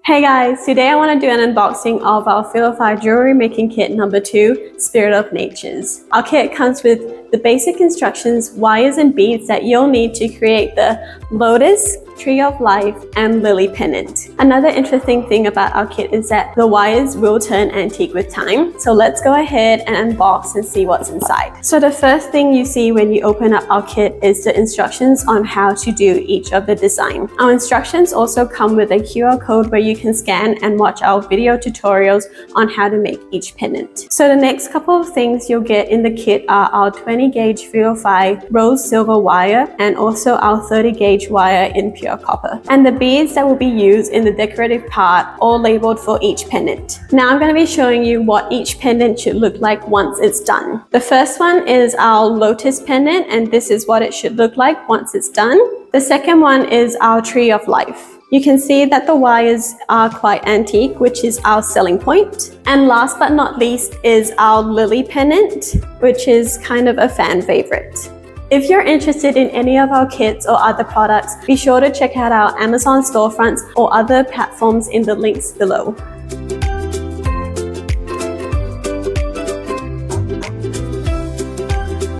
Hey guys, today I want to do an unboxing of our Feel-Fi jewelry making kit number 2, Spirit of Natures. Our kit comes with the basic instructions, wires and beads that you'll need to create the lotus, tree of life, and lily pendant. Another interesting thing about our kit is that the wires will turn antique with time. So let's go ahead and unbox and see what's inside. So the first thing you see when you open up our kit is the instructions on how to do each of the design. Our instructions also come with a QR code where you can scan and watch our video tutorials on how to make each pendant. So the next couple of things you'll get in the kit are our 20 gauge Feel-Fi rose silver wire and also our 30 gauge wire in pure copper. And the beads that will be used in the decorative part, all labeled for each pendant. Now I'm going to be showing you what each pendant should look like once it's done. The first one is our lotus pendant, and this is what it should look like once it's done. The second one is our tree of life. You can see that the wires are quite antique, which is our selling point. And last but not least is our lily pendant, which is kind of a fan favorite. If you're interested in any of our kits or other products, be sure to check out our Amazon storefronts or other platforms in the links below.